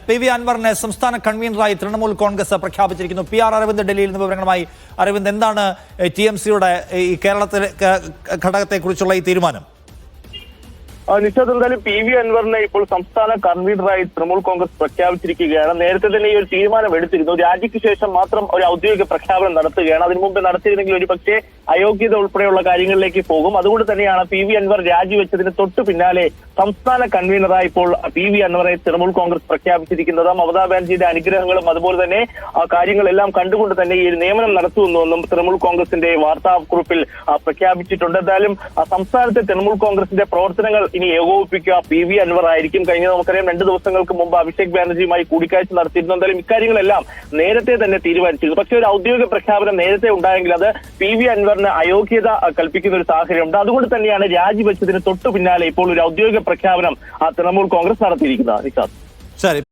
P V അൻവറിനെ സംസ്ഥാന കൺവീനറായി Trinamool Congress പ്രഖ്യാപിച്ചിരിക്കുന്നു. P R Aravind ഡൽഹിയിൽ നിന്ന് വിവരങ്ങളുമായി. അരവിന്ദ്, എന്താണ് TMCയുടെ ഈ കേരളത്തിലെ ഘടകത്തെക്കുറിച്ചുള്ള ഈ തീരുമാനം? നിശ്ചയത് എന്തായാലും പി വി അൻവറിനെ ഇപ്പോൾ സംസ്ഥാന കൺവീനറായി തൃണമൂൽ കോൺഗ്രസ് പ്രഖ്യാപിച്ചിരിക്കുകയാണ്. നേരത്തെ തന്നെ ഈ ഒരു തീരുമാനം എടുത്തിരുന്നു. രാജിക്ക് ശേഷം മാത്രം ഒരു ഔദ്യോഗിക പ്രഖ്യാപനം നടത്തുകയാണ്. അതിനു മുമ്പ് നടത്തിയിരുന്നെങ്കിൽ ഒരു പക്ഷേ അയോഗ്യത ഉൾപ്പെടെയുള്ള കാര്യങ്ങളിലേക്ക് പോകും. അതുകൊണ്ട് തന്നെയാണ് പി വി അൻവർ രാജിവെച്ചതിന് തൊട്ടു പിന്നാലെ സംസ്ഥാന കൺവീനറായി ഇപ്പോൾ പി വി അൻവറെ തൃണമൂൽ കോൺഗ്രസ് പ്രഖ്യാപിച്ചിരിക്കുന്നത്. മമതാ ബാനർജിയുടെ അനുഗ്രഹങ്ങളും അതുപോലെ തന്നെ ആ കാര്യങ്ങളെല്ലാം കണ്ടുകൊണ്ട് തന്നെ ഈ ഒരു നിയമനം നടത്തുമെന്നും തൃണമൂൽ കോൺഗ്രസിന്റെ വാർത്താക്കുറിപ്പിൽ പ്രഖ്യാപിച്ചിട്ടുണ്ട്. എന്തായാലും സംസ്ഥാനത്തെ തൃണമൂൽ കോൺഗ്രസിന്റെ പ്രവർത്തനങ്ങൾ ഇനി ഏകോപിപ്പിക്കുക പി വി അൻവർ ആയിരിക്കും. കഴിഞ്ഞ നമുക്കറിയാം 2 ദിവസങ്ങൾക്ക് മുമ്പ് അഭിഷേക് ബാനർജിയുമായി കൂടിക്കാഴ്ച നടത്തിയിരുന്നു. എന്തായാലും ഇക്കാര്യങ്ങളെല്ലാം നേരത്തെ തന്നെ തീരുമാനിച്ചിരുന്നു. പക്ഷേ ഒരു ഔദ്യോഗിക പ്രഖ്യാപനം നേരത്തെ ഉണ്ടായെങ്കിൽ അത് പി വി അൻവറിന് അയോഗ്യത കൽപ്പിക്കുന്ന ഒരു സാഹചര്യമുണ്ട്. അതുകൊണ്ട് തന്നെയാണ് രാജിവെച്ചതിന് തൊട്ടു പിന്നാലെ ഇപ്പോൾ ഒരു ഔദ്യോഗിക പ്രഖ്യാപനം തൃണമൂൽ കോൺഗ്രസ് നടത്തിയിരിക്കുന്നത്. നിശാദ്, ശരി.